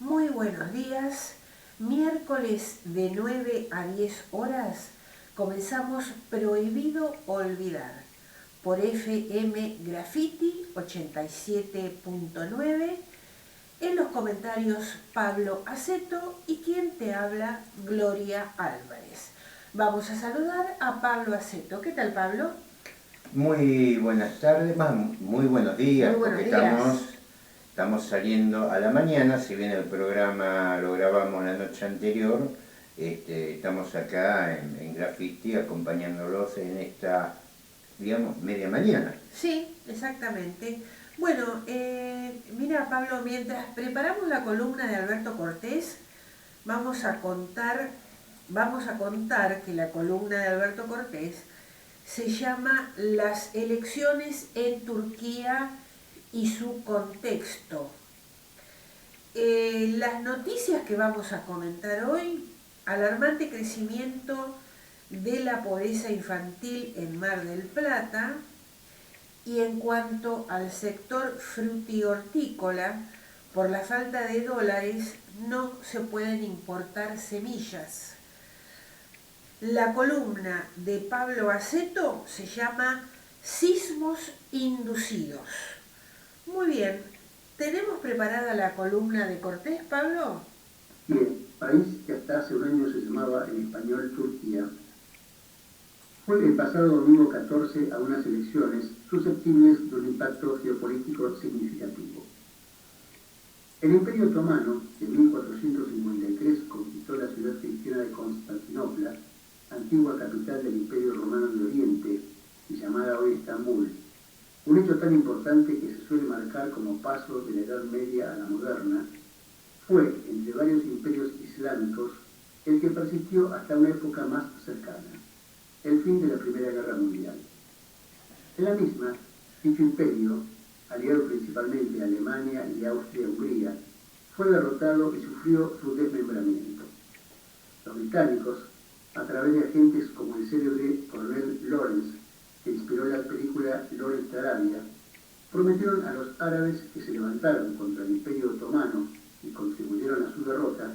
Muy buenos días. Miércoles de 9 a 10 horas comenzamos Prohibido Olvidar por FM Graffiti 87.9. En los comentarios Pablo Aceto y quien te habla Gloria Álvarez. Vamos a saludar a Pablo Aceto. ¿Qué tal, Pablo? Muy buenas tardes, muy buenos días, Muy buenos porque días. estamos saliendo a la mañana, si bien el programa lo grabamos la noche anterior, estamos acá en Graffiti acompañándolos en esta, digamos, media mañana. Sí, exactamente. Bueno, mira, Pablo, mientras preparamos la columna de Alberto Cortés, vamos a contar que la columna de Alberto Cortés se llama Las elecciones en Turquía y su contexto. Las noticias que vamos a comentar hoy: alarmante crecimiento de la pobreza infantil en Mar del Plata. Y en cuanto al sector frutihortícola, por la falta de dólares no se pueden importar semillas. La columna de Pablo Aceto se llama Sismos inducidos. Muy bien, ¿tenemos preparada la columna de Cortés, Pablo? Bien, país que hasta hace un año se llamaba en español Turquía, fue el pasado domingo 14 a unas elecciones susceptibles de un impacto geopolítico significativo. El Imperio Otomano, en 1453, conquistó la ciudad cristiana de Constantinopla, antigua capital del Imperio Romano de Oriente y llamada hoy Estambul, un hecho tan importante que se suele marcar como paso de la Edad Media a la moderna. Fue, entre varios imperios islámicos, el que persistió hasta una época más cercana, el fin de la Primera Guerra Mundial. En la misma, dicho imperio, aliado principalmente a Alemania y Austria-Hungría, fue derrotado y sufrió su desmembramiento. Los británicos, a través de agentes como el célebre coronel Lawrence, que inspiró la película Lawrence de Arabia, prometieron a los árabes que se levantaron contra el Imperio Otomano y contribuyeron a su derrota,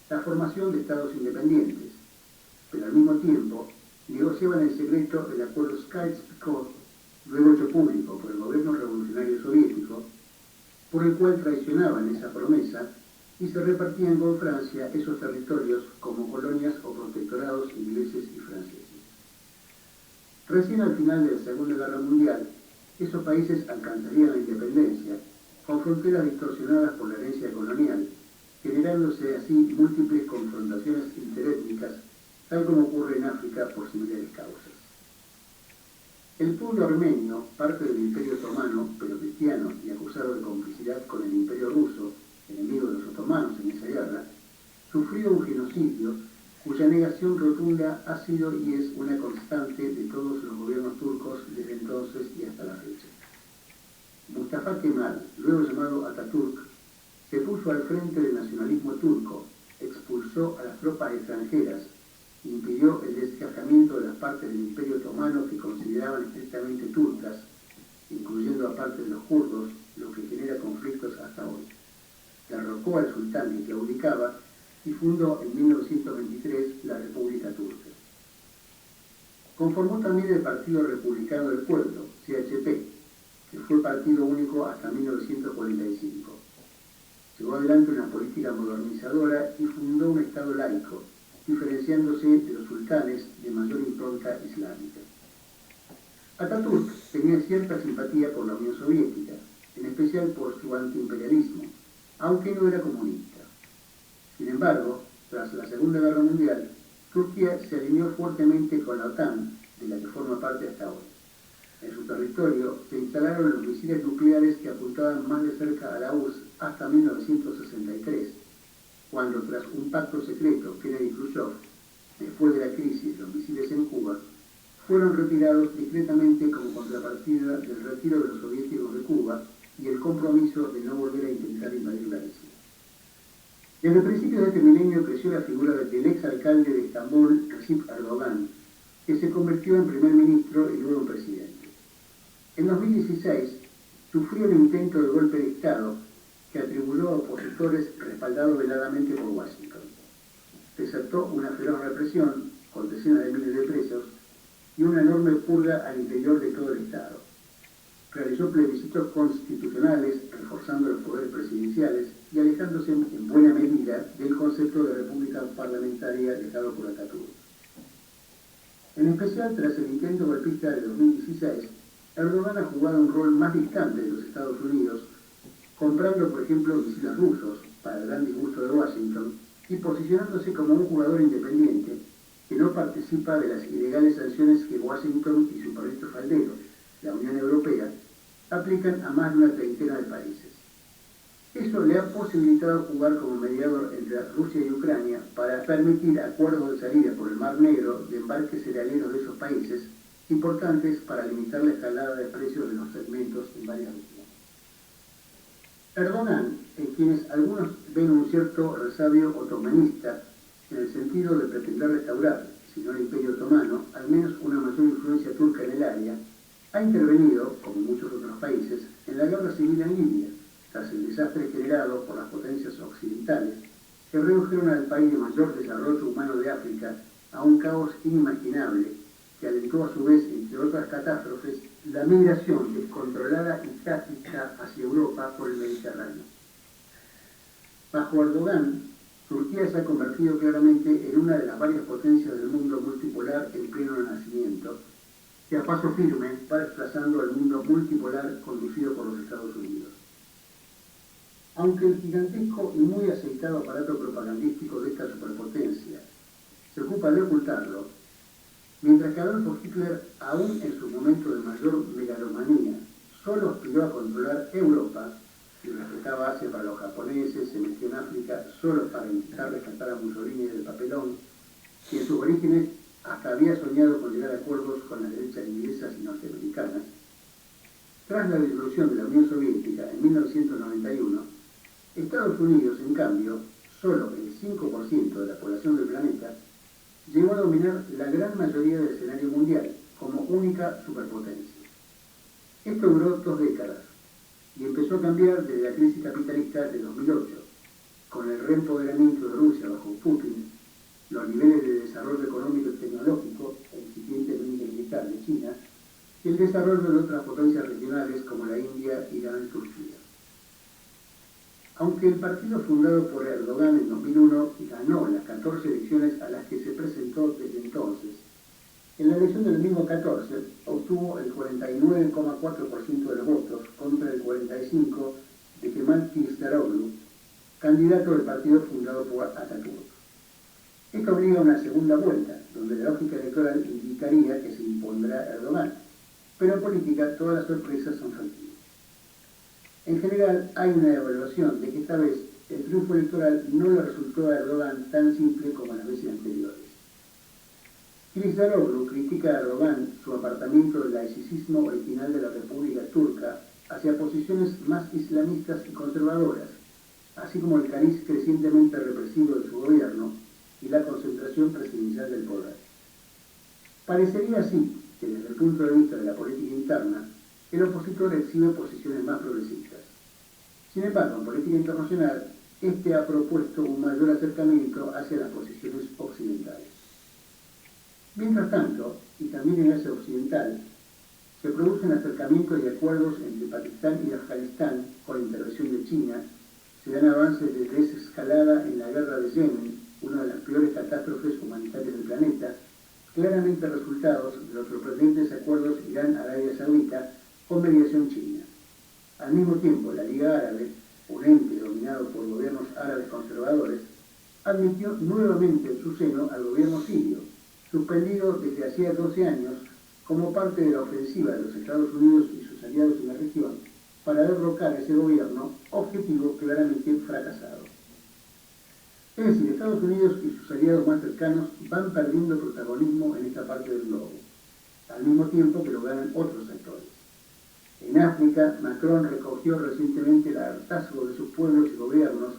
la formación de estados independientes, pero al mismo tiempo negociaban en secreto el acuerdo Sykes-Picot, luego hecho público por el gobierno revolucionario soviético, por el cual traicionaban esa promesa y se repartían con Francia esos territorios como colonias o protectorados ingleses y franceses. Recién al final de la Segunda Guerra Mundial, esos países alcanzarían la independencia, con fronteras distorsionadas por la herencia colonial, generándose así múltiples confrontaciones interétnicas, tal como ocurre en África por similares causas. El pueblo armenio, parte del Imperio Otomano, pero cristiano y acusado de complicidad con el Imperio Ruso, enemigo de los otomanos en esa guerra, sufrió un genocidio cuya negación rotunda ha sido y es una constante de todos los gobiernos turcos desde entonces y hasta la fecha. Mustafa Kemal, luego llamado Atatürk, se puso al frente del nacionalismo turco, expulsó a las tropas extranjeras, impidió el desgajamiento de las partes del Imperio Otomano que consideraban estrictamente turcas, incluyendo a parte de los kurdos, lo que genera conflictos hasta hoy. Derrocó al sultán que claudicaba y fundó en 1923 la República Turca. Conformó también el Partido Republicano del Pueblo, CHP, que fue partido único hasta 1945. Llevó adelante una política modernizadora y fundó un Estado laico, diferenciándose de los sultanes de mayor impronta islámica. Atatürk tenía cierta simpatía por la Unión Soviética, en especial por su antiimperialismo, aunque no era comunista. Sin embargo, tras la Segunda Guerra Mundial, Turquía se alineó fuertemente con la OTAN, de la que forma parte hasta hoy. En su territorio se instalaron los misiles nucleares que apuntaban más de cerca a la URSS hasta 1963, cuando tras un pacto secreto Kennedy-Khrushchev, después de la crisis de los misiles en Cuba, fueron retirados discretamente como contrapartida del retiro de los soviéticos de Cuba y el compromiso de no volver a intentar invadir la isla. Desde el principio de este milenio creció la figura del exalcalde de Estambul, Recep Erdogan, que se convirtió en primer ministro y luego en presidente. En 2016 sufrió un intento de golpe de Estado que atribuyó a opositores opositores respaldados veladamente por Washington. Desató una feroz represión con decenas de miles de presos y una enorme purga al interior de todo el Estado. Realizó plebiscitos constitucionales, reforzando los poderes presidenciales y alejándose en buena medida del concepto de república parlamentaria dejado por Atatürk. En especial, tras el intento golpista de 2016, Erdogan ha jugado un rol más distante de los Estados Unidos, comprando, por ejemplo, misiles rusos, para el gran disgusto de Washington, y posicionándose como un jugador independiente que no participa de las ilegales sanciones que Washington y su proyecto faldero, la Unión Europea, aplican a más de una treintena de países. Eso le ha posibilitado jugar como mediador entre Rusia y Ucrania para permitir acuerdos de salida por el Mar Negro de embarques cerealeros de esos países, importantes para limitar la escalada de precios de los alimentos en varias regiones. Erdogan, en quienes algunos ven un cierto resabio otomanista, en el sentido de pretender restaurar, si no el Imperio Otomano, al menos una mayor influencia turca en el área, ha intervenido, como muchos otros países, en la guerra civil en Libia, tras el desastre generado por las potencias occidentales, que redujeron al país de mayor desarrollo humano de África a un caos inimaginable, que alentó a su vez, entre otras catástrofes, la migración descontrolada y táctica hacia Europa por el Mediterráneo. Bajo Erdogan, Turquía se ha convertido claramente en una de las varias potencias del mundo multipolar en pleno renacimiento, que a paso firme va desplazando al mundo multipolar conducido por los Estados Unidos. Aunque el gigantesco y muy aceitado aparato propagandístico de esta superpotencia se ocupa de ocultarlo, mientras que Adolfo Hitler, aún en su momento de mayor megalomanía, solo aspiró a controlar Europa y respetaba Asia para los japoneses, se metió en África solo para intentar rescatar a Mussolini del papelón, y en sus orígenes hasta había soñado con llegar a acuerdos con las derechas inglesas y norteamericanas. Tras la disolución de la Unión Soviética en 1991, Estados Unidos, en cambio, solo el 5% de la población del planeta, llegó a dominar la gran mayoría del escenario mundial como única superpotencia. Esto duró 2 décadas y empezó a cambiar desde la crisis capitalista de 2008, con el reempoderamiento de Rusia bajo Putin, los niveles de desarrollo económico y tecnológico, el incipiente límite militar de China, y el desarrollo de otras potencias regionales como la India, Irán y Turquía. Aunque el partido fundado por Erdogan en 2001 ganó las 14 elecciones a las que se presentó desde entonces, en la elección del mismo 14 obtuvo el 49,4% de los votos contra el 45% de Kemal Kılıçdaroğlu, candidato del partido fundado por Atatürk. Esto obliga a una segunda vuelta, donde la lógica electoral indicaría que se impondrá Erdogan, pero en política todas las sorpresas son factibles. En general, hay una evaluación de que esta vez el triunfo electoral no le resultó a Erdogan tan simple como las veces anteriores. Kılıçdaroğlu critica a Erdogan su apartamiento del laicismo original de la República Turca hacia posiciones más islamistas y conservadoras, así como el cariz crecientemente represivo de su gobierno y la concentración presidencial del poder. Parecería así que desde el punto de vista de la política interna, el opositor exhibe posiciones más progresistas. Sin embargo, en política internacional, este ha propuesto un mayor acercamiento hacia las posiciones occidentales. Mientras tanto, y también en Asia Occidental, se producen acercamientos y acuerdos entre Pakistán y Afganistán con la intervención de China, se dan avances de desescalada en la guerra de Yemen, una de las peores catástrofes humanitarias del planeta, claramente resultados de los sorprendentes acuerdos Irán-Arabia Saudita con mediación china. Al mismo tiempo, la Liga Árabe, un ente dominado por gobiernos árabes conservadores, admitió nuevamente en su seno al gobierno sirio, suspendido desde hacía 12 años como parte de la ofensiva de los Estados Unidos y sus aliados en la región para derrocar a ese gobierno, objetivo claramente fracasado. Es decir, Estados Unidos y sus aliados más cercanos van perdiendo protagonismo en esta parte del globo, al mismo tiempo que lo ganan otros sectores. En África, Macron recogió recientemente el hartazgo de sus pueblos y gobiernos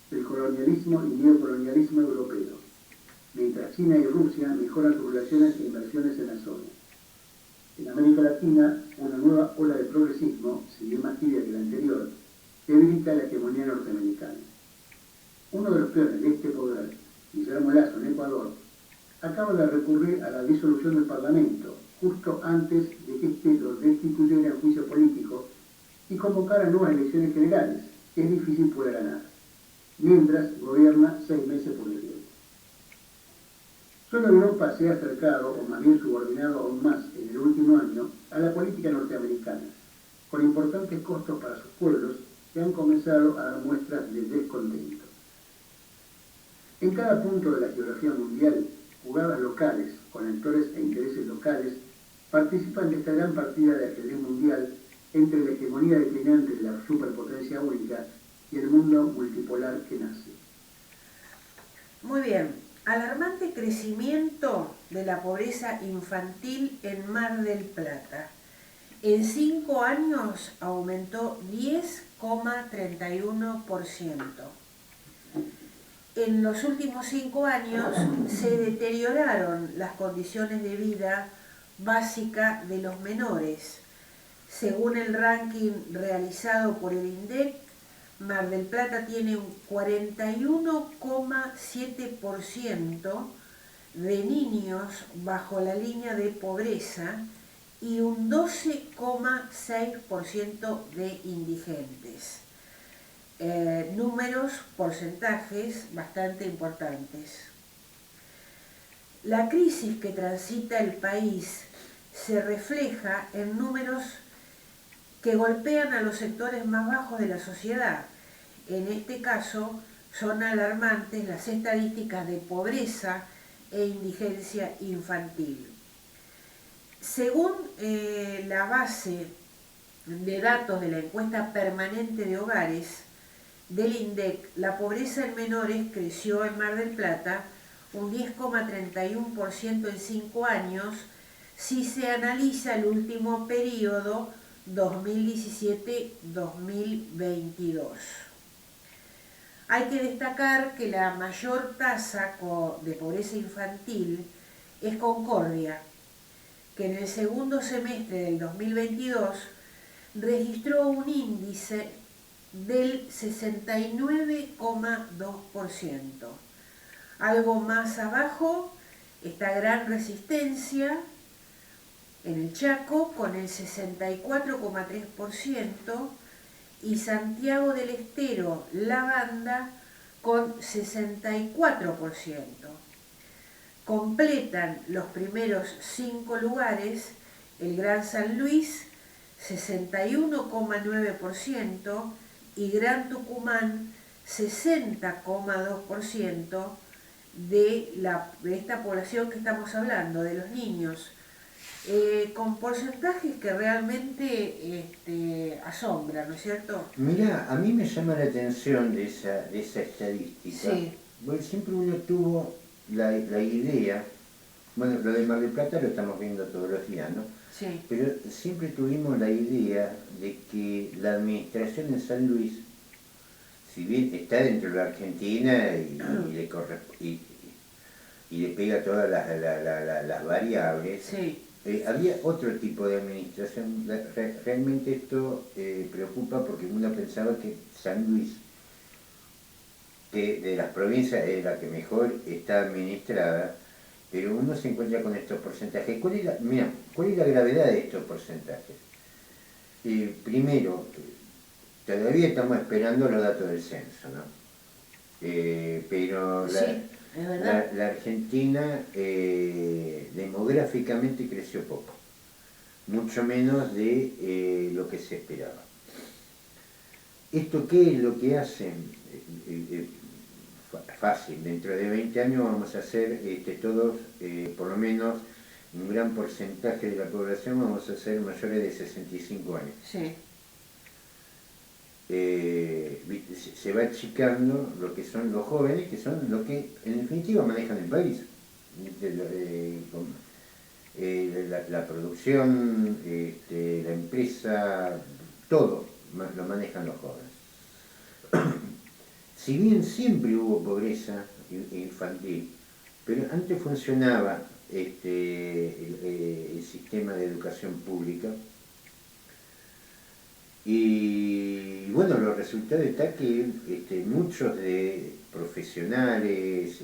del colonialismo y neocolonialismo europeo, mientras China y Rusia mejoran sus relaciones e inversiones en la zona. En América Latina, una nueva ola de progresismo, si bien más tibia que la anterior, debilita la hegemonía norteamericana. Uno de los peones de este poder, Guillermo Lasso en Ecuador, acaba de recurrir a la disolución del Parlamento, justo antes de que éste lo destituyera en juicio político y convocara nuevas elecciones generales, que es difícil poder ganar, mientras gobierna 6 meses por decreto. Solo Europa se ha acercado, o más bien subordinado aún más en el último año, a la política norteamericana, con importantes costos para sus pueblos que han comenzado a dar muestras de descontento. En cada punto de la geografía mundial, jugadas locales, con actores e intereses locales, participan de esta gran partida de ajedrez mundial entre la hegemonía declinante de la superpotencia única y el mundo multipolar que nace. Muy bien. Alarmante crecimiento de la pobreza infantil en Mar del Plata. En 5 años aumentó 10,31%. En los últimos 5 años se deterioraron las condiciones de vida básica de los menores. Según el ranking realizado por el INDEC, Mar del Plata tiene un 41,7% de niños bajo la línea de pobreza y un 12,6% de indigentes. Números, porcentajes bastante importantes. La crisis que transita el país se refleja en números que golpean a los sectores más bajos de la sociedad. En este caso, son alarmantes las estadísticas de pobreza e indigencia infantil. Según la base de datos de la encuesta permanente de hogares del INDEC, la pobreza en menores creció en Mar del Plata un 10,31% en 5 años si se analiza el último periodo 2017-2022. Hay que destacar que la mayor tasa de pobreza infantil es Concordia, que en el segundo semestre del 2022 registró un índice del 69,2%. Algo más abajo está Gran Resistencia, en el Chaco, con el 64,3%, y Santiago del Estero, La Banda, con 64%. Completan los primeros 5 lugares el Gran San Luis, 61,9%, y Gran Tucumán, 60,2% de esta población que estamos hablando, de los niños. Con porcentajes que realmente asombran, ¿no es cierto? Mirá, a mí me llama la atención de esa estadística, Sí. porque siempre uno tuvo la idea, bueno, lo de Mar del Plata lo estamos viendo todos los días, ¿no? Sí. Pero siempre tuvimos la idea de que la administración en San Luis, si bien está dentro de la Argentina y le pega todas las variables, Sí. había otro tipo de administración. Realmente esto preocupa porque uno pensaba que San Luis, que de las provincias es la que mejor está administrada, pero uno se encuentra con estos porcentajes. ¿Cuál es la gravedad de estos porcentajes? Primero, todavía estamos esperando los datos del censo, ¿no? Pero Sí, es verdad. la Argentina demográficamente creció poco, mucho menos de lo que se esperaba. ¿Esto qué es lo que hacen? Fácil, dentro de 20 años vamos a ser todos, por lo menos un gran porcentaje de la población vamos a ser mayores de 65 años. Sí. Se va achicando lo que son los jóvenes, que son los que en definitiva manejan el país. La producción, la empresa, todo lo manejan los jóvenes. Si bien siempre hubo pobreza infantil, pero antes funcionaba el sistema de educación pública, Y bueno, los resultados está que muchos de profesionales,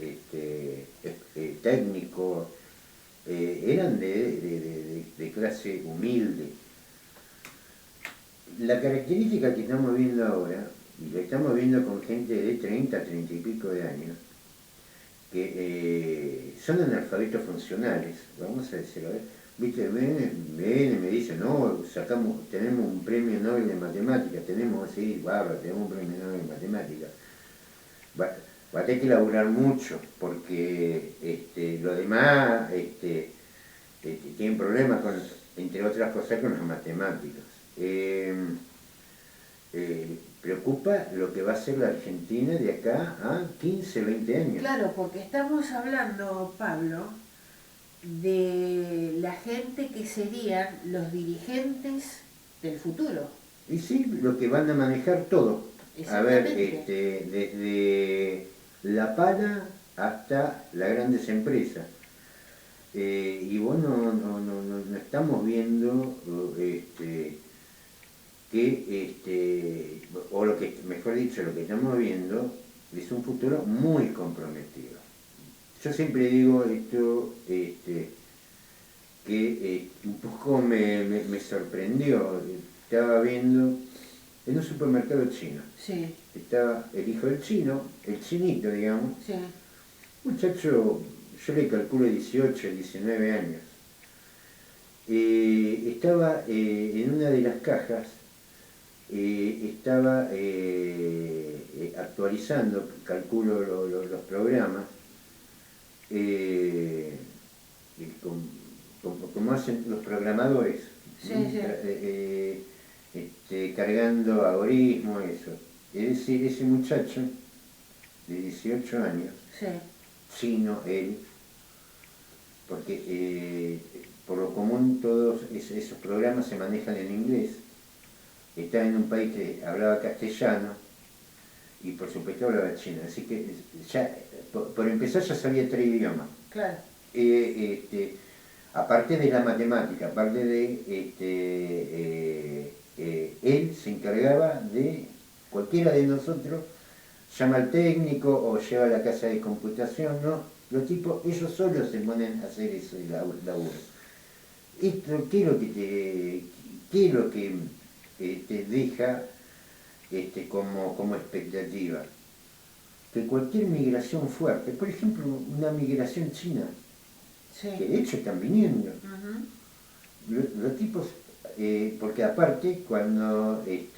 técnicos, eran de clase humilde. La característica que estamos viendo ahora, y la estamos viendo con gente de 30, 30 y pico de años, que son analfabetos funcionales, vamos a decirlo, ¿viste? Ven y me dicen, no, tenemos un premio Nobel de Matemáticas, tenemos un premio Nobel de Matemáticas. Va a tener que laburar mucho, porque lo demás tienen problemas, entre otras cosas, con las matemáticas. Preocupa lo que va a ser la Argentina de acá a 15, 20 años. Claro, porque estamos hablando, Pablo, de la gente que serían los dirigentes del futuro. Y sí, lo que van a manejar todo. A ver, desde la pala hasta las grandes empresas. Y bueno, no estamos viendo o lo que, mejor dicho, lo que estamos viendo es un futuro muy comprometido. Yo siempre digo esto, que un poco me sorprendió. Estaba viendo en un supermercado chino. Sí. Estaba el hijo del chino, el chinito, digamos. Sí. Muchacho, yo le calculo 18, 19 años. Estaba en una de las cajas, estaba actualizando, calculo los programas, como hacen los programadores, Sí, cargando algoritmos, eso. Es decir, ese muchacho de 18 años, sí. chino él, porque por lo común todos esos programas se manejan en inglés. Estaba en un país que hablaba castellano y por supuesto hablaba chino, así que ya, por empezar ya sabía 3 idiomas. Claro. Aparte de la matemática, aparte de él se encargaba de cualquiera de nosotros, llama al técnico o lleva a la casa de computación, ¿no? Los tipos, ellos solos se ponen a hacer ese laburo. Esto, ¿qué es lo que te deja como expectativa? Que cualquier migración fuerte, por ejemplo, una migración china, Sí. que de hecho están viniendo, los tipos, porque aparte cuando, y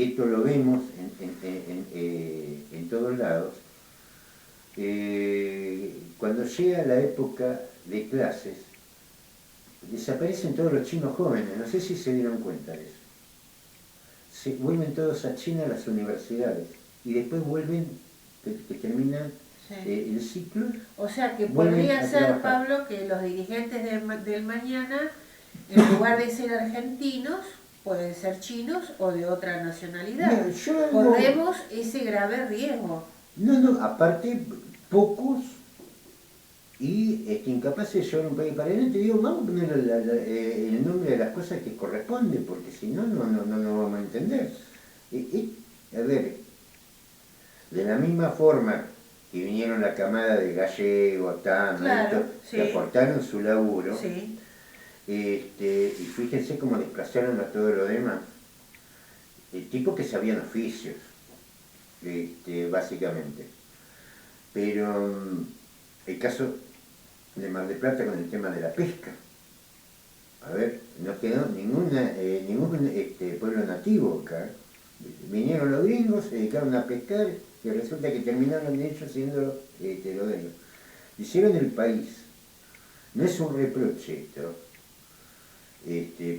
esto lo vemos en todos lados, cuando llega la época de clases, desaparecen todos los chinos jóvenes, no sé si se dieron cuenta de eso. Se vuelven todos a China a las universidades y después vuelven, que terminan el ciclo. O sea que podría ser, Pablo, que los dirigentes del mañana, en lugar de ser argentinos, pueden ser chinos o de otra nacionalidad. Corremos ese grave riesgo. No, aparte, pocos y incapaces de llevar un país para adelante. Digo, vamos a poner el nombre de las cosas que corresponden, porque si no, no vamos a entender. A ver, de la misma forma que vinieron la camada de Gallego, Tano, claro, que aportaron su laburo, sí. Y fíjense cómo desplazaron a todo lo demás. Tipos que sabían oficios, básicamente. Pero el caso de Mar del Plata con el tema de la pesca. A ver, no quedó ningún pueblo nativo acá. Vinieron los gringos, se dedicaron a pescar y resulta que terminaron ellos siendo lo de ellos. Hicieron el país. No es un reproche esto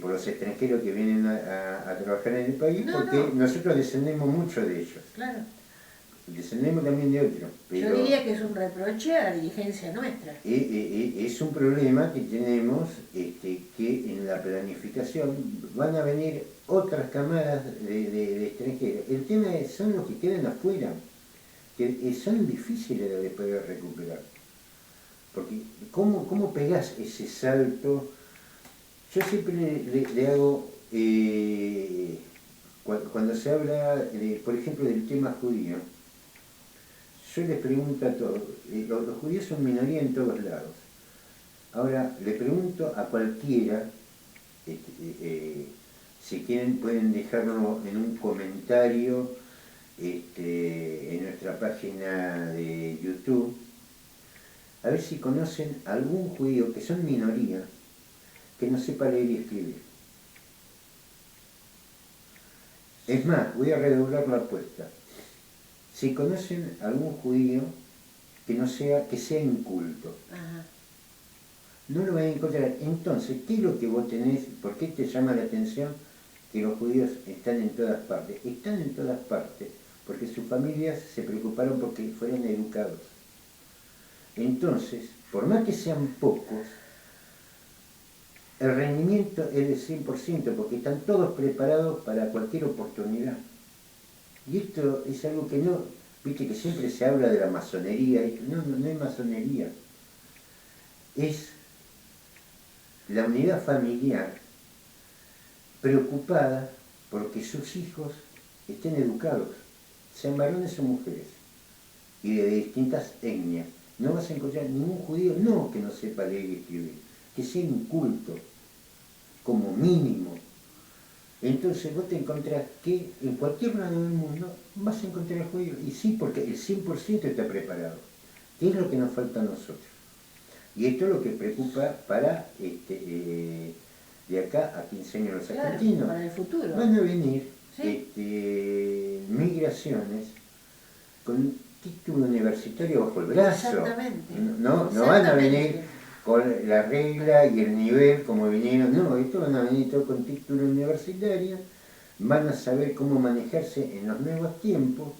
por los extranjeros que vienen a trabajar en el país, porque nosotros descendemos mucho de ellos. Claro. Descendemos también de otros. Yo diría que es un reproche a la dirigencia nuestra. Es un problema que tenemos, que en la planificación van a venir otras camadas de extranjeros. El tema son los que quedan afuera, que son difíciles de poder recuperar. Porque ¿cómo pegás ese salto? Yo siempre le hago Cuando se habla, por ejemplo, del tema judío, yo les pregunto a todos, los judíos son minoría en todos lados. Ahora, le pregunto a cualquiera, si quieren pueden dejarlo en un comentario en nuestra página de YouTube, a ver si conocen algún judío, que son minoría, que no sepa leer y escribir. Es más, voy a redoblar la apuesta. Si conocen algún judío que sea inculto, Ajá. no lo van a encontrar. Entonces, ¿qué es lo que vos tenés? ¿Por qué te llama la atención que los judíos están en todas partes? Están en todas partes porque sus familias se preocuparon porque fueran educados. Entonces, por más que sean pocos, el rendimiento es del 100% porque están todos preparados para cualquier oportunidad. Y esto es algo que no, viste que siempre se habla de la masonería, no es masonería, es la unidad familiar preocupada porque sus hijos estén educados, sean varones o mujeres, y de distintas etnias. No vas a encontrar ningún judío, no que no sepa leer y escribir, que sea inculto, como mínimo. Entonces vos te encontrás que en cualquier lado del mundo vas a encontrar judíos. Y sí, porque el 100% está preparado. ¿Qué es lo que nos falta a nosotros? Y esto es lo que preocupa para de acá a 15 años los argentinos. Para el futuro. Van a venir ¿Sí? migraciones con título universitario bajo el brazo. Exactamente. No van a venir con la regla y el nivel como vinieron, no, estos van a venir todos con título universitario, van a saber cómo manejarse en los nuevos tiempos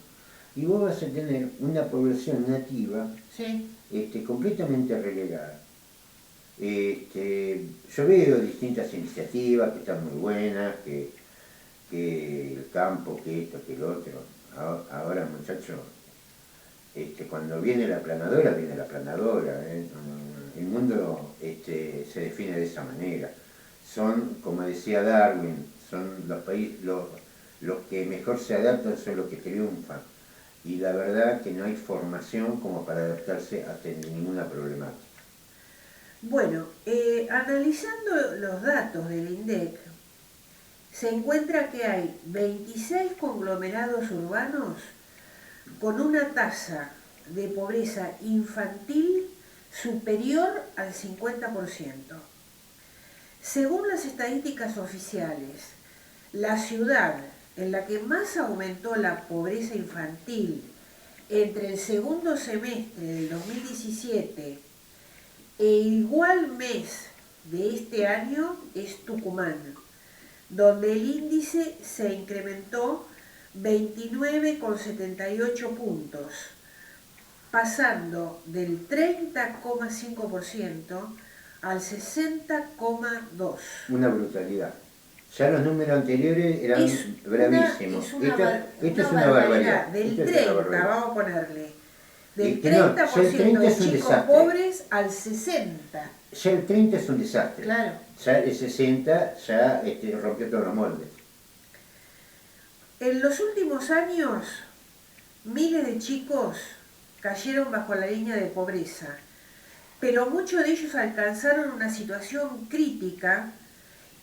y vos vas a tener una población nativa completamente relegada. Yo veo distintas iniciativas que están muy buenas, que el campo, que esto, que el otro. Ahora, muchachos, cuando viene la planadora, viene la planadora. El mundo se define de esa manera. Son, como decía Darwin, son los países, los que mejor se adaptan son los que triunfan. Y la verdad que no hay formación como para adaptarse a ninguna problemática. Bueno, analizando los datos del INDEC, se encuentra que hay 26 conglomerados urbanos con una tasa de pobreza infantil superior al 50%. Según las estadísticas oficiales, la ciudad en la que más aumentó la pobreza infantil entre el segundo semestre del 2017 e igual mes de este año es Tucumán, donde el índice se incrementó 29,78 puntos, pasando del 30,5% al 60,2%. Una brutalidad. Ya los números anteriores eran bravísimos. Esto es una barbaridad. Del 30, vamos a ponerle. Del 30% de chicos pobres al 60%. Ya el 30 es un desastre. Claro. Ya el 60 ya rompió todos los moldes. En los últimos años, miles de chicos cayeron bajo la línea de pobreza, pero muchos de ellos alcanzaron una situación crítica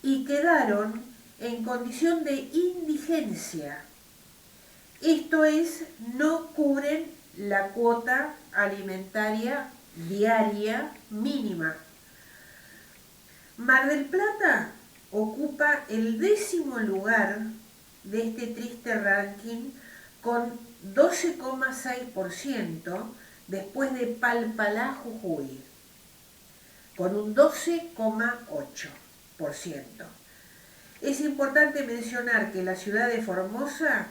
y quedaron en condición de indigencia. Esto es, no cubren la cuota alimentaria diaria mínima. Mar del Plata ocupa el 10º lugar de este triste ranking con 12,6% después de Palpalá, Jujuy, con un 12,8%. Es importante mencionar que la ciudad de Formosa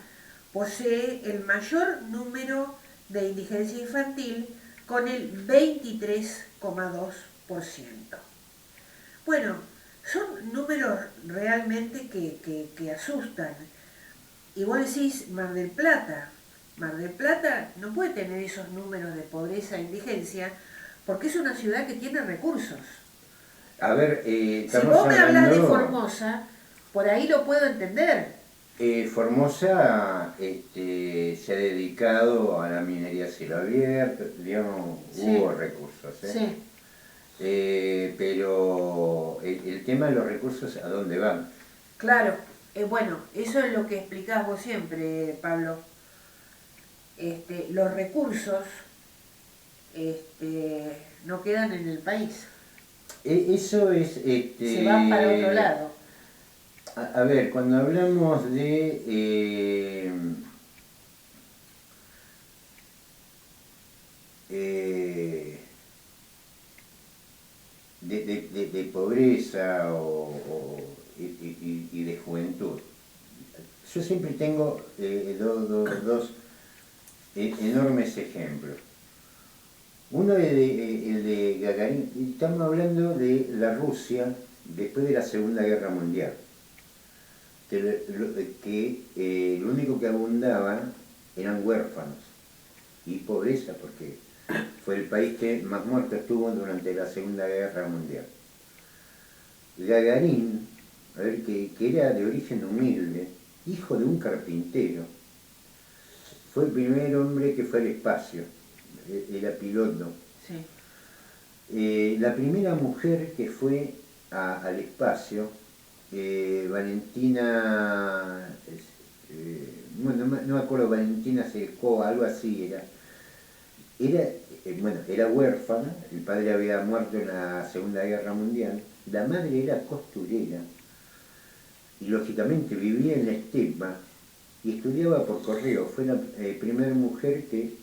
posee el mayor número de indigencia infantil con el 23,2%. Bueno, son números realmente que asustan. Y vos decís Mar del Plata. Mar del Plata no puede tener esos números de pobreza e indigencia porque es una ciudad que tiene recursos. A ver, si vos me hablas de Formosa, Por ahí lo puedo entender. Formosa se ha dedicado a la minería a cielo abierto, digamos, Sí. hubo recursos, Sí, pero el tema de los recursos, ¿a dónde van? claro. Bueno, eso es lo que explicás vos siempre, Pablo. Los recursos no quedan en el país, Eso es, se van para otro lado. a ver, cuando hablamos eh, de pobreza y de juventud, yo siempre tengo dos enormes ejemplos. Uno es el de Gagarin, y estamos hablando de la Rusia después de la Segunda Guerra Mundial, que lo único que abundaba eran huérfanos y pobreza, porque fue el país que más muertos tuvo durante la Segunda Guerra Mundial. Gagarin, a ver, que era de origen humilde, hijo de un carpintero, fue el primer hombre que fue al espacio, era piloto. Sí. La primera mujer que fue al espacio, Valentina, bueno, no me acuerdo, Valentina Selkova, algo así era huérfana, el padre había muerto en la Segunda Guerra Mundial, la madre era costurera y lógicamente vivía en la estepa y estudiaba por correo, fue la primera mujer que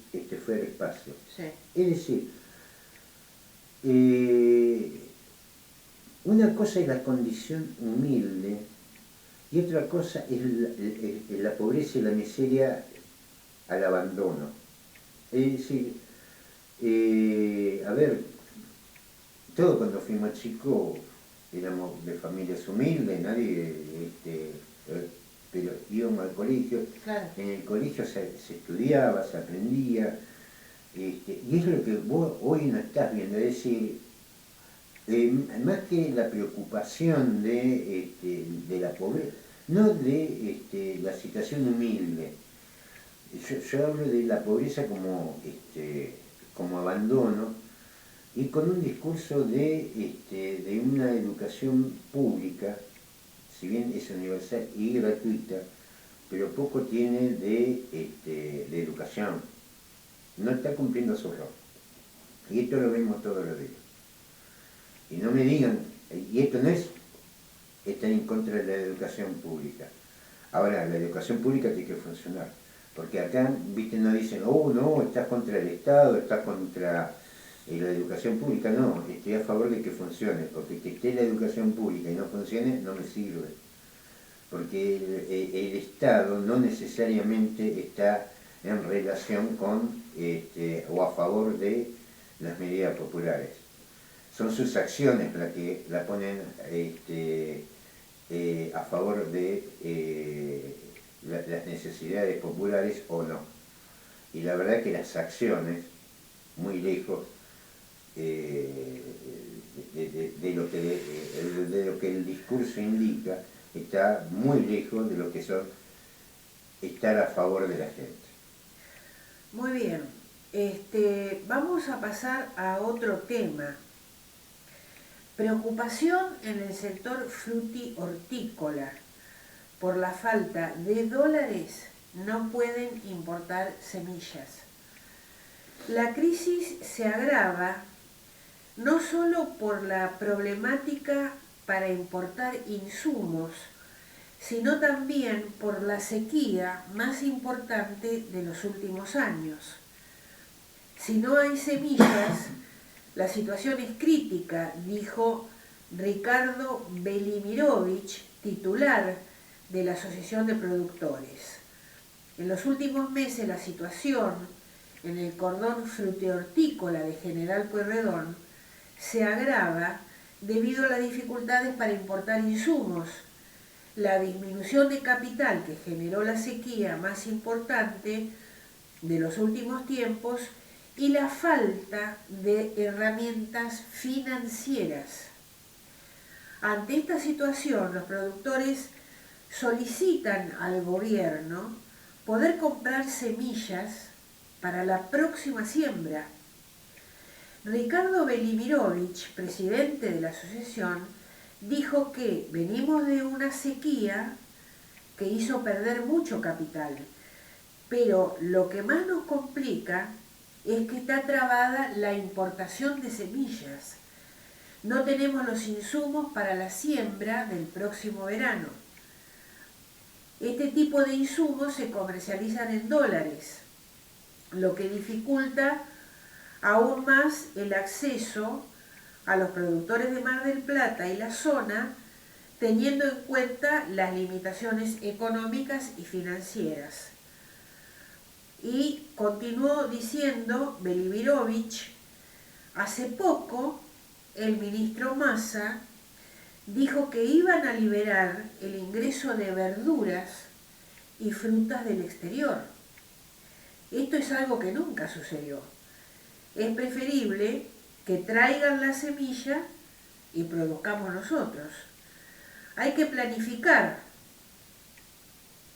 fue al espacio. Sí. Es decir, una cosa es la condición humilde y otra cosa es la pobreza y la miseria al abandono. Es decir, a ver, todos cuando fuimos chicos éramos de familias humildes, nadie, pero íbamos al colegio, Claro. en el colegio se estudiaba, se aprendía, y es lo que vos hoy no estás viendo, es decir, más que la preocupación de la pobreza, no de la situación humilde, yo hablo de la pobreza como abandono y con un discurso de una educación pública, si bien es universal y gratuita, pero poco tiene de educación, no está cumpliendo su rol. Y esto lo vemos todos los días. Y no me digan, y esto no es estar en contra de la educación pública. Ahora, la educación pública tiene que funcionar. Porque acá, viste, no dicen, oh, no, estás contra el Estado, estás contra la educación pública. No, estoy a favor de que funcione. Porque que esté la educación pública y no funcione, no me sirve. Porque el Estado no necesariamente está en relación con o a favor de las medidas populares. Son sus acciones las que la ponen a favor de las necesidades populares o no. Y la verdad que las acciones, muy lejos de lo que el discurso indica, está muy lejos de lo que son estar a favor de la gente. Muy bien. Vamos a pasar a otro tema. Preocupación en el sector fruti-hortícola. Por la falta de dólares no pueden importar semillas. La crisis se agrava no solo por la problemática para importar insumos, sino también por la sequía más importante de los últimos años. Si no hay semillas, la situación es crítica, dijo Ricardo Belimirovich, titular de la Asociación de Productores. En los últimos meses la situación en el cordón frutihortícola de General Pueyrredón se agrava debido a las dificultades para importar insumos, la disminución de capital que generó la sequía más importante de los últimos tiempos y la falta de herramientas financieras. Ante esta situación, los productores solicitan al gobierno poder comprar semillas para la próxima siembra. Ricardo Belimirovich, presidente de la asociación, dijo que venimos de una sequía que hizo perder mucho capital, pero lo que más nos complica es que está trabada la importación de semillas. No tenemos los insumos para la siembra del próximo verano. Este tipo de insumos se comercializan en dólares, lo que dificulta aún más el acceso a los productores de Mar del Plata y la zona, teniendo en cuenta las limitaciones económicas y financieras. Y continuó diciendo Belimirovich, hace poco el ministro Massa dijo que iban a liberar el ingreso de verduras y frutas del exterior. Esto es algo que nunca sucedió. Es preferible que traigan la semilla y produzcamos nosotros. Hay que planificar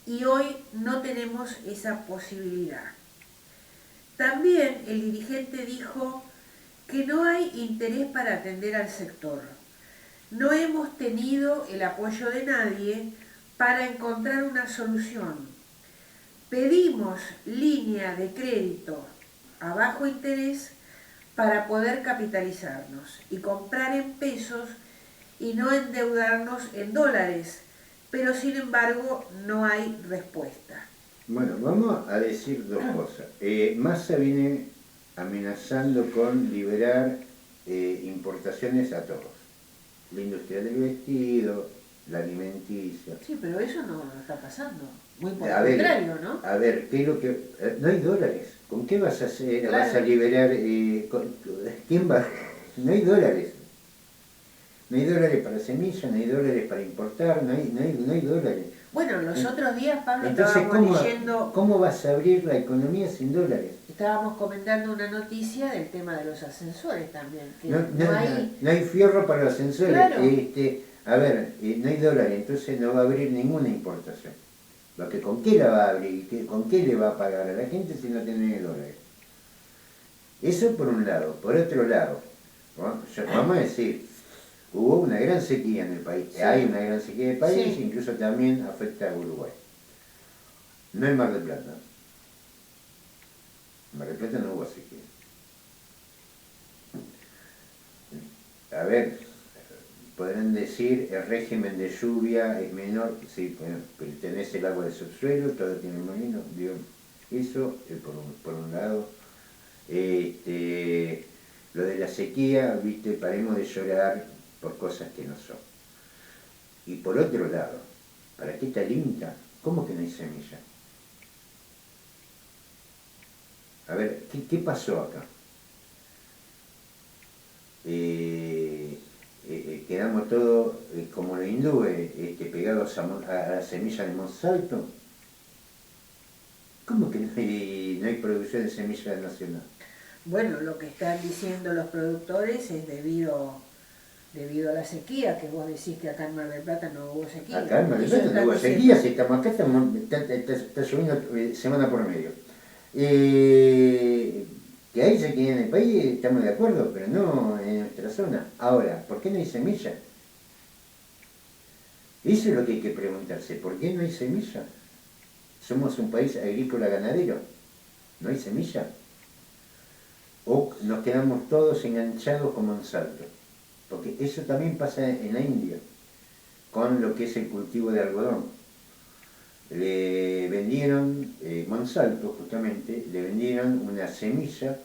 y hoy no tenemos esa posibilidad. También el dirigente dijo que no hay interés para atender al sector. No hemos tenido el apoyo de nadie para encontrar una solución. Pedimos línea de crédito a bajo interés para poder capitalizarnos y comprar en pesos y no endeudarnos en dólares, pero sin embargo no hay respuesta. Bueno, vamos a decir dos cosas. Massa viene amenazando con liberar importaciones a todos. La industria del vestido, la alimenticia. Sí, pero eso no está pasando. Muy por A el ver, contrario, ¿no? A ver, ¿qué es lo que...? No hay dólares. ¿Con qué vas a hacer? Claro. ¿Vas a liberar? ¿Quién va? No hay dólares. No hay dólares para semillas, no hay dólares para importar, no hay dólares. Bueno, los otros días, Pablo, Entonces, estábamos leyendo, ¿cómo vas a abrir la economía sin dólares? estábamos comentando una noticia del tema de los ascensores también. Que No hay fierro para los ascensores. Claro. A ver, no hay dólares, entonces no va a abrir ninguna importación. ¿Con qué la va a abrir? ¿Con qué le va a pagar a la gente si no tiene dólares? Eso por un lado. Por otro lado, vamos a decir, hubo una gran sequía en el país. Sí. Hay una gran sequía en el país, sí. Incluso también afecta a Uruguay. No en Mar del Plata. En Mar del Plata no hubo sequía. A ver, podrán decir el régimen de lluvia es menor, sí, bueno, pero tenés el agua del subsuelo, todo tiene molino, digo, eso por un lado. Lo de la sequía, viste, paremos de llorar por cosas que no son. Y por otro lado, ¿para qué está linda? ¿Cómo que no hay semilla? A ver, ¿qué pasó acá? Quedamos todos como los hindúes, pegados a la semilla de Monsanto. ¿Cómo que no hay producción de semilla nacional? Bueno, lo que están diciendo los productores es debido a la sequía, que vos decís que acá en Mar del Plata no hubo sequía. Acá en Mar del Plata no hubo sequía, si estamos acá, está lloviendo semana por medio. Que hay sequía en el país, estamos de acuerdo, pero no en nuestra zona. Ahora, ¿por qué no hay semilla? Eso es lo que hay que preguntarse, ¿por qué no hay semilla? Somos un país agrícola ganadero, ¿no hay semilla? O nos quedamos todos enganchados como un salto, porque eso también pasa en la India, con lo que es el cultivo de algodón. Le vendieron, Monsanto justamente, le vendieron una semilla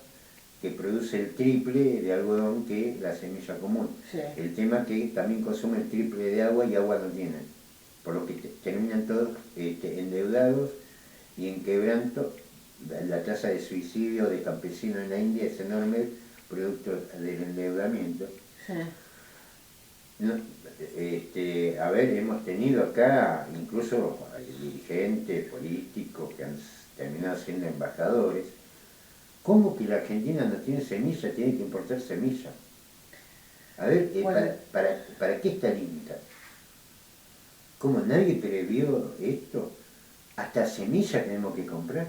que produce el triple de algodón que la semilla común. Sí. El tema es que también consume el triple de agua y agua no tienen, por lo que terminan todos endeudados y en quebranto. La tasa de suicidio de campesinos en la India es enorme, producto del endeudamiento. Sí. No, a ver, hemos tenido acá incluso dirigentes políticos que han terminado siendo embajadores. ¿Cómo que la Argentina no tiene semilla? Tiene que importar semilla. A ver, Bueno. ¿para qué está límite? ¿Cómo nadie previó esto? Hasta semillas tenemos que comprar.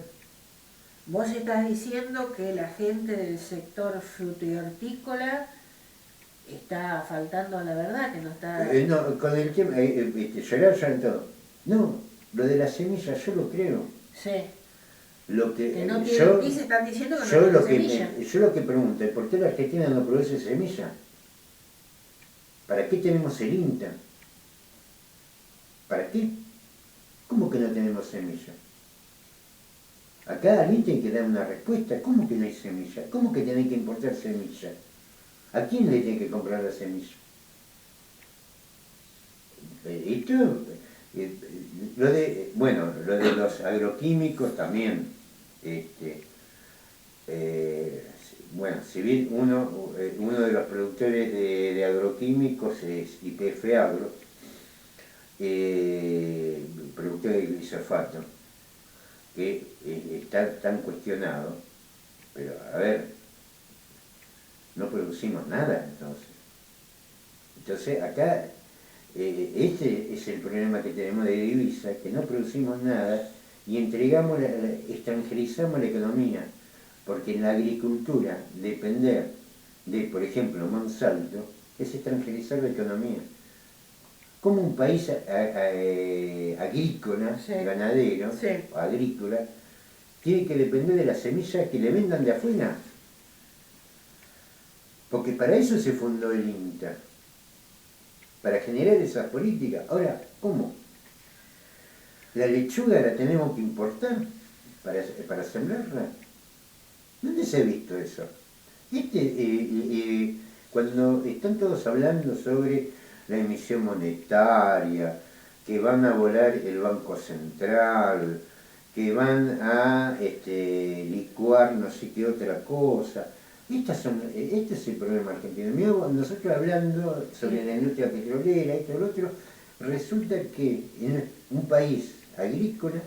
Vos estás diciendo que la gente del sector frutícola está faltando a la verdad, que no está... No, con el tema, llorar todo. No, lo de las semillas yo lo creo. Sí, Lo que, que no tienen yo, pis, están diciendo que no yo, tienen lo que semilla. yo lo que pregunto es ¿por qué la Argentina no produce semilla? ¿Para qué tenemos el INTA? ¿Para qué? ¿Cómo que no tenemos semilla? Acá alguien tiene que dar una respuesta. ¿Cómo que no hay semilla? ¿Cómo que tienen que importar semilla? ¿A quién le tiene que comprar la semilla? Esto, lo de los agroquímicos también. Bueno, si bien uno de los productores de agroquímicos es YPF Agro, productor de glifosato, que está tan cuestionado, pero a ver, no producimos nada entonces. Entonces acá, este es el problema que tenemos de divisa, que no producimos nada y extranjerizamos la economía, porque en la agricultura depender de, por ejemplo, Monsanto, es extranjerizar la economía. Como un país agrícola, Sí. ganadero, Sí. agrícola, tiene que depender de las semillas que le vendan de afuera. Porque para eso se fundó el INTA, para generar esas políticas. Ahora, ¿cómo? La lechuga la tenemos que importar para sembrarla. ¿Dónde se ha visto eso? Cuando están todos hablando sobre la emisión monetaria, que van a volar el Banco Central, que van a licuar no sé qué otra cosa. Este es el problema argentino. Mirá, nosotros hablando sobre la industria petrolera, esto, lo otro, resulta que en un país agrícola,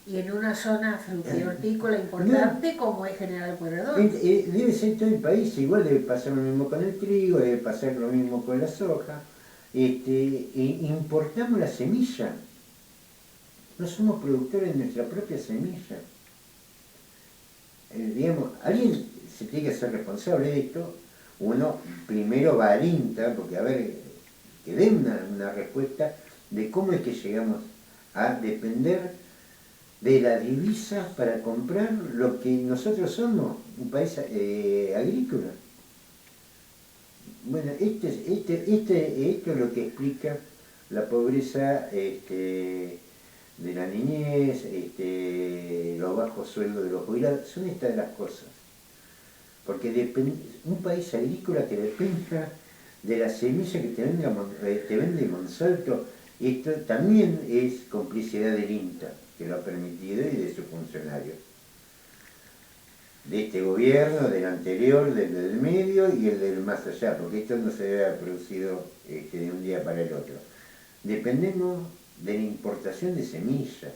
Y en una zona frutícola importante como es General Pueyrredón. debe ser todo el país, igual debe pasar lo mismo con el trigo, debe pasar lo mismo con la soja. Importamos la semilla, no somos productores de nuestra propia semilla. Digamos, alguien se tiene que ser responsable de esto. Uno primero va al INTA, porque a ver, que dé una respuesta de cómo es que llegamos a depender de la divisa para comprar lo que nosotros somos, un país agrícola. Bueno, esto es lo que explica la pobreza de la niñez, los bajos sueldos de los jubilados, son estas las cosas. Porque un país agrícola que dependa de la semilla que te vende Monsanto, esto también es complicidad del INTA, que lo ha permitido, y de sus funcionarios. De este gobierno, del anterior, del medio y el del más allá, porque esto no se debe haber producido de un día para el otro. Dependemos de la importación de semillas.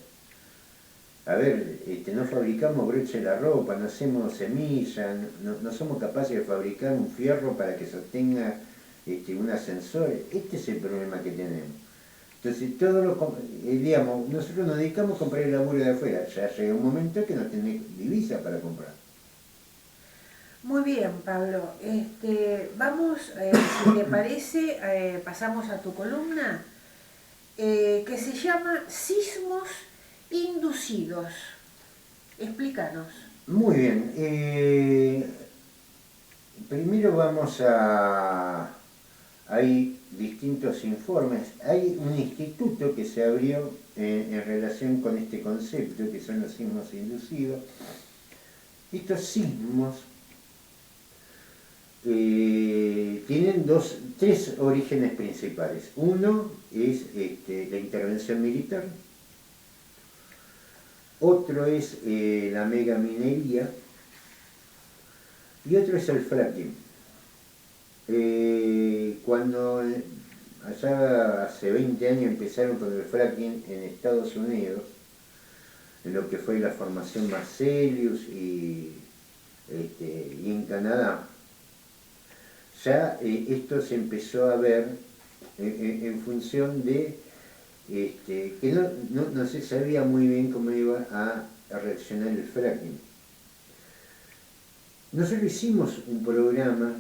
A ver, no fabricamos broche de la ropa, no hacemos semillas, no somos capaces de fabricar un fierro para que sostenga un ascensor. Este es el problema que tenemos. Entonces, digamos, nosotros nos dedicamos a comprar el laburo de afuera. Ya llega un momento que no tenés divisa para comprar. Muy bien, Pablo. Vamos, si te parece, pasamos a tu columna, que se llama Sismos Inducidos. Explícanos. Muy bien. Primero vamos a... Hay distintos informes. Hay un instituto que se abrió en relación con este concepto, que son los sismos inducidos. Estos sismos tienen tres orígenes principales. Uno es la intervención militar, otro es la megaminería y otro es el fracking. Cuando allá hace 20 años empezaron con el fracking en Estados Unidos, en lo que fue la formación Marcellus y en Canadá, ya esto se empezó a ver en función de que no se sabía muy bien cómo iba a reaccionar el fracking. Nosotros hicimos un programa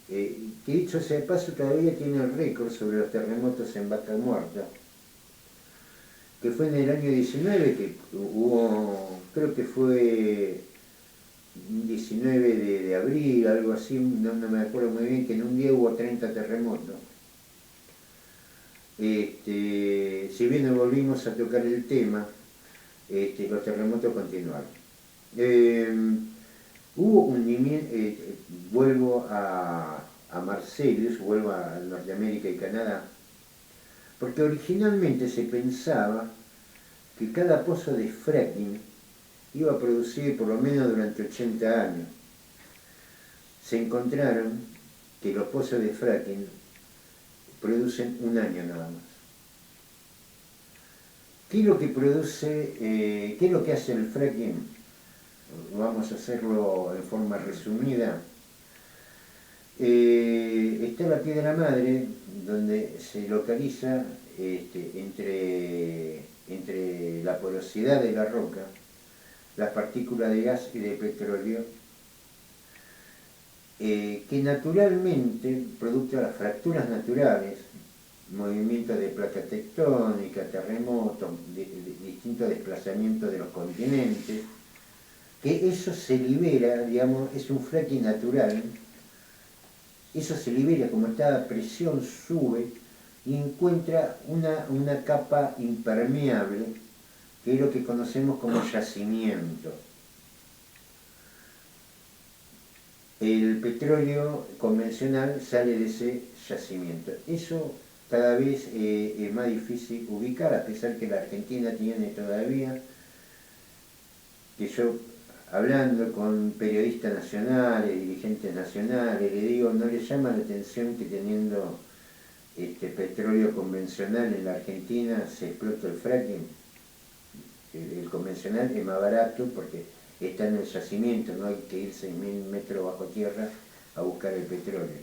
que, dicho sea de paso, todavía tiene el récord sobre los terremotos en Vaca Muerta, que fue en el año 19, que hubo, creo que fue 19 de abril, algo así, no me acuerdo muy bien, que en un día hubo 30 terremotos. Si bien no volvimos a tocar el tema, los terremotos continuaron. Hubo hundimiento, vuelvo a Marcellus, vuelvo a Norteamérica y Canadá, porque originalmente se pensaba que cada pozo de fracking iba a producir por lo menos durante 80 años. Se encontraron que los pozos de fracking producen un año nada más. ¿Qué es lo que produce, qué es lo que hace el fracking? Vamos a hacerlo en forma resumida. Está la piedra madre, donde se localiza entre la porosidad de la roca, las partículas de gas y de petróleo, que naturalmente, producto de las fracturas naturales, movimientos de placa tectónica, terremotos, distintos desplazamientos de los continentes, que eso se libera, digamos, es un fracking natural, eso se libera, como esta presión sube y encuentra una capa impermeable, que es lo que conocemos como yacimiento. El petróleo convencional sale de ese yacimiento. Eso cada vez es más difícil ubicar, a pesar que la Argentina tiene todavía, que yo hablando con periodistas nacionales, dirigentes nacionales, le digo, ¿no les llama la atención que teniendo petróleo convencional en la Argentina se explota el fracking? El convencional es más barato porque está en el yacimiento, no hay que ir 6.000 metros bajo tierra a buscar el petróleo,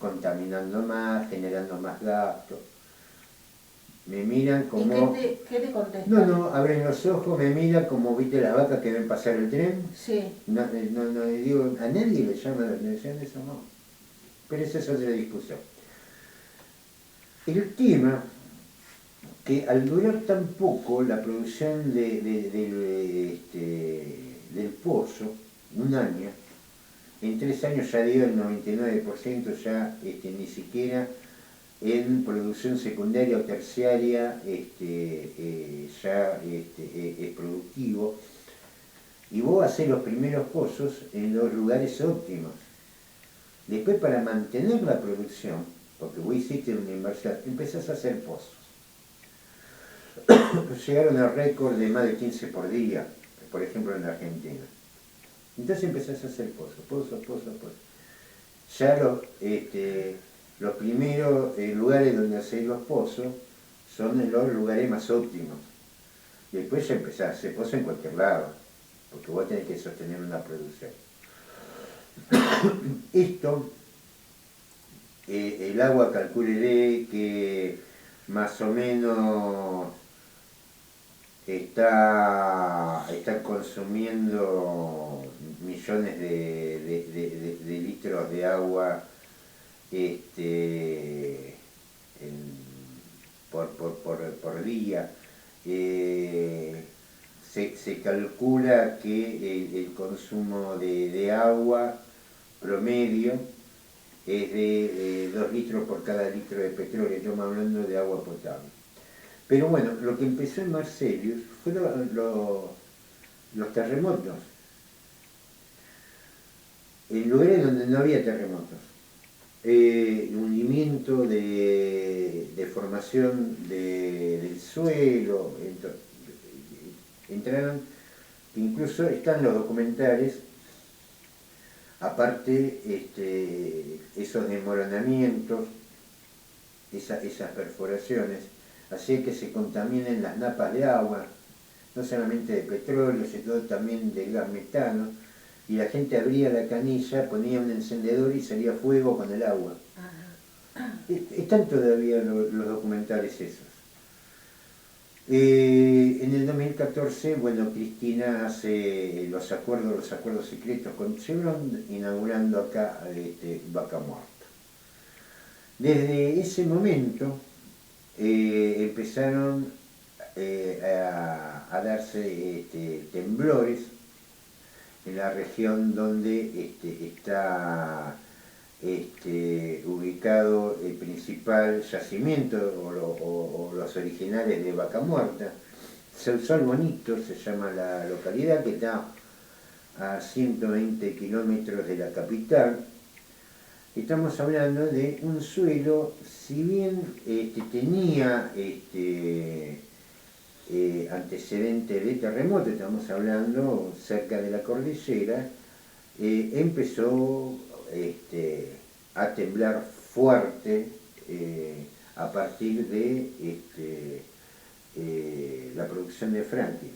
contaminando más, generando más gastos. Me miran como... ¿Y qué te contestan? No, abren los ojos, me miran como, ¿viste las vacas que ven pasar el tren? Sí. No, digo, a nadie le llama la atención eso, no. Pero esa es otra discusión. El tema, que al durar tan poco la producción del pozo, un año, en 3 años ya dio el 99%, ya ni siquiera en producción secundaria o terciaria ya es productivo, y vos hacés los primeros pozos en los lugares óptimos. Después, para mantener la producción, porque vos hiciste una inversión, empezás a hacer pozos. Llegaron a récord de más de 15 por día, por ejemplo en Argentina. Entonces empezás a hacer pozos. Ya los primeros lugares donde hacés los pozos son los lugares más óptimos. Después ya empezás a hacer pozos en cualquier lado, porque vos tenés que sostener una producción. Esto, el agua, calcúlele que más o menos está consumiendo millones de litros de agua por día. Se calcula que el consumo de agua promedio es de 2 litros por cada litro de petróleo. Estamos hablando de agua potable. Pero bueno, lo que empezó en Marcellus fueron los terremotos. En lugares donde no había terremotos. Hundimiento de formación del suelo. Entraron, incluso están los documentales, aparte esos desmoronamientos, esas perforaciones, hacía que se contaminen las napas de agua, no solamente de petróleo, sino también de gas metano, y la gente abría la canilla, ponía un encendedor y salía fuego con el agua. Están todavía los documentales esos. En el 2014, bueno, Cristina hace los acuerdos secretos con Chevron, inaugurando acá Vaca Muerta. Desde ese momento empezaron a darse temblores en la región donde está ubicado el principal yacimiento o los originales de Vaca Muerta. Sausal Bonito se llama la localidad, que está a 120 kilómetros de la capital. Estamos hablando de un suelo, si bien tenía antecedentes de terremoto, estamos hablando cerca de la cordillera, empezó a temblar fuerte a partir de la producción de fracking,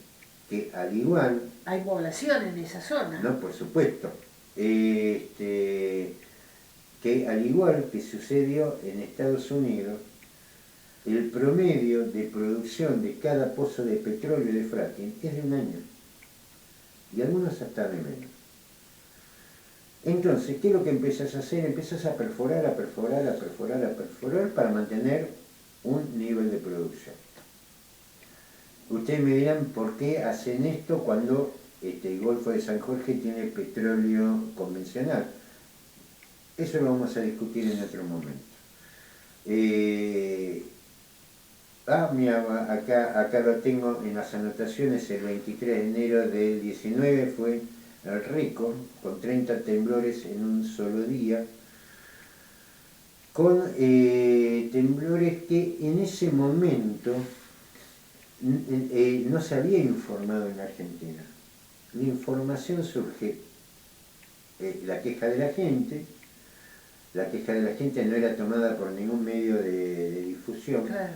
que al igual... Hay población en esa zona. No, por supuesto. Que al igual que sucedió en Estados Unidos, el promedio de producción de cada pozo de petróleo de fracking es de un año, y algunos hasta de menos. Entonces, ¿qué es lo que empiezas a hacer? Empiezas a perforar para mantener un nivel de producción. Ustedes me dirán por qué hacen esto cuando el Golfo de San Jorge tiene petróleo convencional. Eso lo vamos a discutir en otro momento. Mira, acá lo tengo en las anotaciones. El 23 de enero del 19 fue el récord, con 30 temblores en un solo día, con temblores que en ese momento no se había informado en la Argentina. La información surge, la queja de la gente no era tomada por ningún medio de difusión, Claro.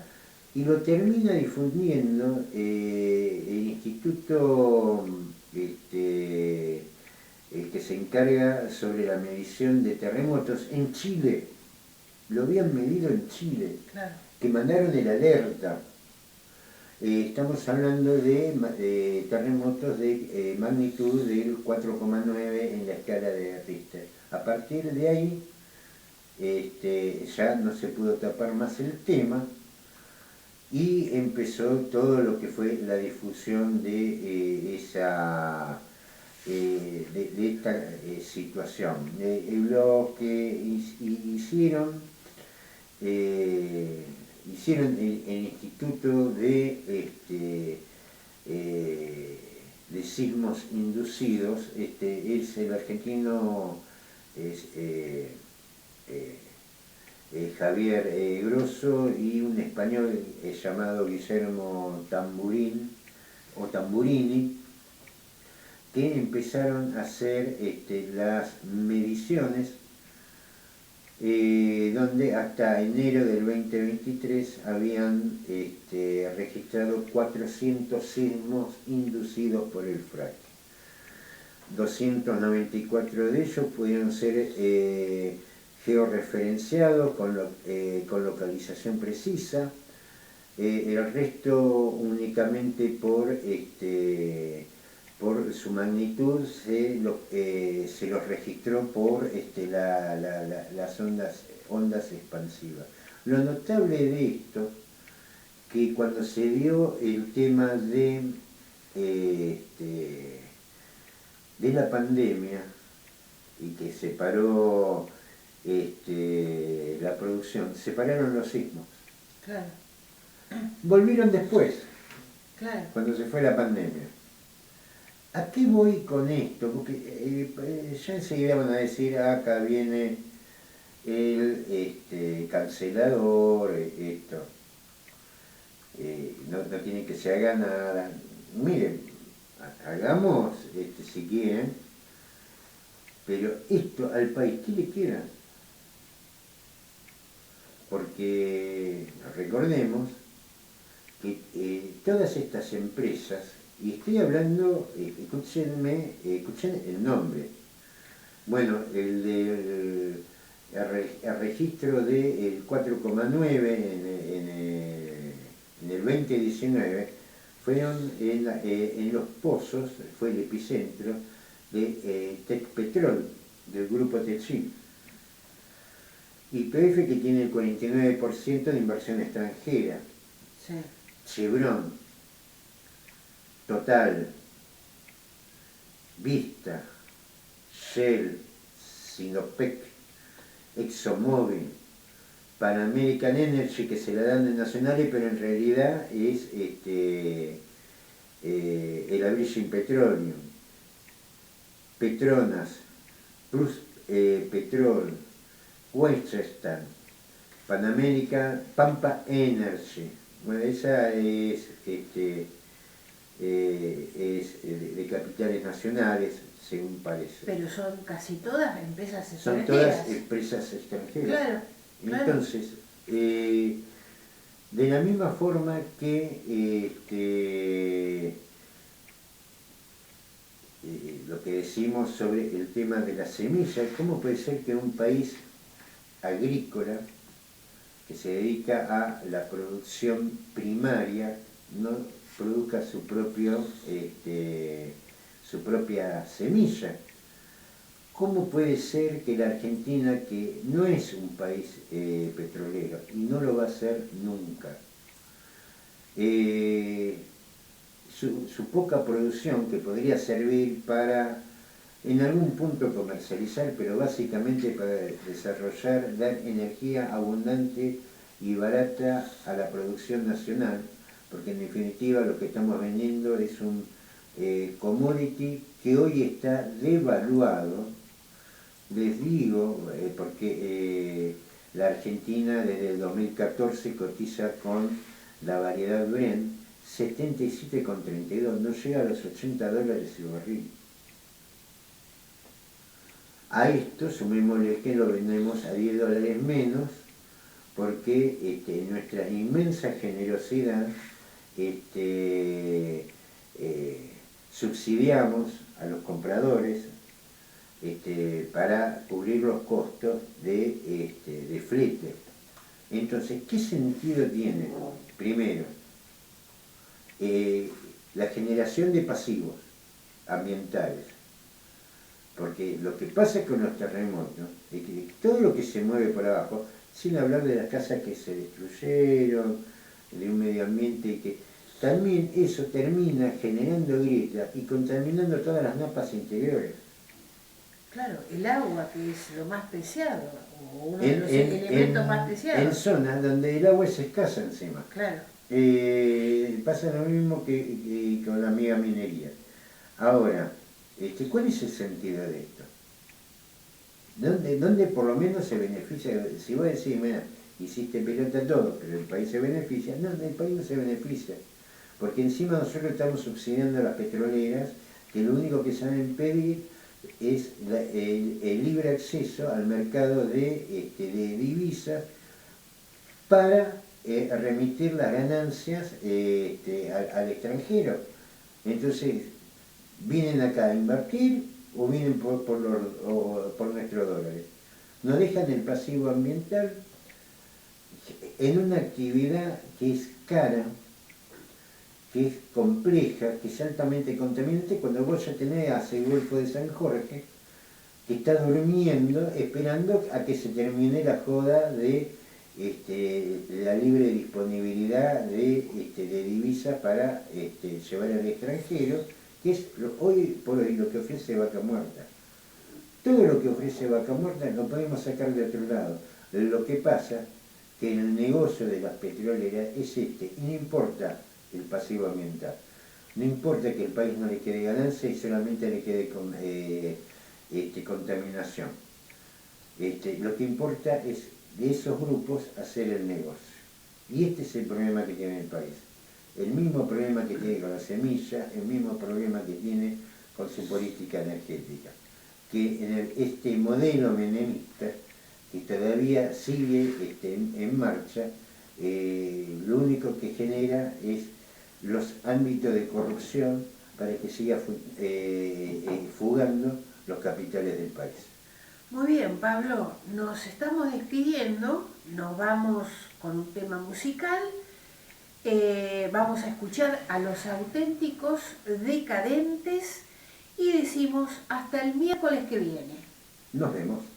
y lo termina difundiendo el instituto que se encarga sobre la medición de terremotos en Chile. Lo habían medido en Chile, Claro. que mandaron el alerta. Estamos hablando de terremotos de magnitud del 4,9 en la escala de Richter. A partir de ahí ya no se pudo tapar más el tema, y empezó todo lo que fue la difusión de esta situación. Lo que hicieron el Instituto de sismos inducidos, es el argentino Javier Grosso, y un español llamado Guillermo Tamburini, que empezaron a hacer las mediciones, donde hasta enero del 2023 habían registrado 400 sismos inducidos por el fracking. 294 de ellos pudieron ser georreferenciados con localización precisa, el resto únicamente por su magnitud se los registró por las ondas expansivas. Lo notable de esto, que cuando se dio el tema de la pandemia, y que se paró la producción, se pararon los sismos. Claro. Volvieron después, Claro. cuando se fue la pandemia. ¿A qué voy con esto? Porque ya enseguida van a decir, acá viene el cancelador, esto. No tiene que se haga nada. Miren, hagamos si quieren, pero esto al país, ¿qué le queda? Porque recordemos que todas estas empresas, y estoy hablando, escuchen el nombre, bueno, el registro del 4,9 en el 2019, fueron en Los Pozos, fue el epicentro de Tecpetrol, del grupo Techint. YPF, que tiene el 49% de inversión extranjera. Sí. Chevron, Total, Vista, Shell, Sinopec, ExxonMobil, Pan American Energy, que se la dan de nacionales, pero en realidad es el Abrishing Petroleum, Petronas, Plus Petrol, Western, Pan American, Pampa Energy. Bueno, esa es, de capitales nacionales, según parece. Pero son casi todas empresas Son extranjeras. todas empresas extranjeras. Claro, claro. Entonces, de la misma forma que lo que decimos sobre el tema de la semilla, ¿cómo puede ser que un país agrícola que se dedica a la producción primaria no produzca su propia semilla? ¿Cómo puede ser que la Argentina, que no es un país petrolero y no lo va a ser nunca, su poca producción, que podría servir para en algún punto comercializar, pero básicamente para desarrollar, dar energía abundante y barata a la producción nacional, porque en definitiva lo que estamos vendiendo es un commodity que hoy está devaluado. Les digo, porque la Argentina desde el 2014 cotiza con la variedad Brent 77,32, no llega a los $80 el barril. A esto sumémosle que lo vendemos a $10 menos, porque nuestra inmensa generosidad subsidiamos a los compradores para cubrir los costos de flete. Entonces, ¿qué sentido tiene? Primero, la generación de pasivos ambientales. Porque lo que pasa con los terremotos es que todo lo que se mueve por abajo, sin hablar de las casas que se destruyeron, de un medio ambiente que también eso termina generando grietas y contaminando todas las napas interiores. Claro, el agua, que es lo más preciado, o uno de los elementos más preciados. En zonas donde el agua es escasa encima. Claro. Pasa lo mismo que con la megaminería. Ahora, ¿cuál es el sentido de esto? ¿Dónde por lo menos se beneficia? Si vos decís, mira, hiciste pelota todo, pero el país se beneficia. No, el país no se beneficia. Porque encima nosotros estamos subsidiando a las petroleras, que lo único que saben pedir es el libre acceso al mercado de divisas para remitir las ganancias al extranjero. Entonces, ¿vienen acá a invertir o vienen por nuestros dólares? Nos dejan el pasivo ambiental en una actividad que es cara, que es compleja, que es altamente contaminante, cuando vos ya tenés hacia el Golfo de San Jorge, que está durmiendo, esperando a que se termine la joda de la libre disponibilidad de divisas para llevar al extranjero, que es hoy por hoy lo que ofrece Vaca Muerta. Todo lo que ofrece Vaca Muerta lo podemos sacar de otro lado. Lo que pasa que el negocio de las petroleras es y no importa el pasivo ambiental. No importa que el país no le quede ganancia y solamente le quede contaminación. Lo que importa es de esos grupos hacer el negocio. Y este es el problema que tiene el país. El mismo problema que tiene con la semilla, el mismo problema que tiene con su política energética. Que en este modelo menemista, que todavía sigue en marcha, lo único que genera es los ámbitos de corrupción para que siga fugando los capitales del país. Muy bien, Pablo, nos estamos despidiendo, nos vamos con un tema musical Vamos a escuchar a Los Auténticos Decadentes y decimos hasta el miércoles que viene. Nos vemos.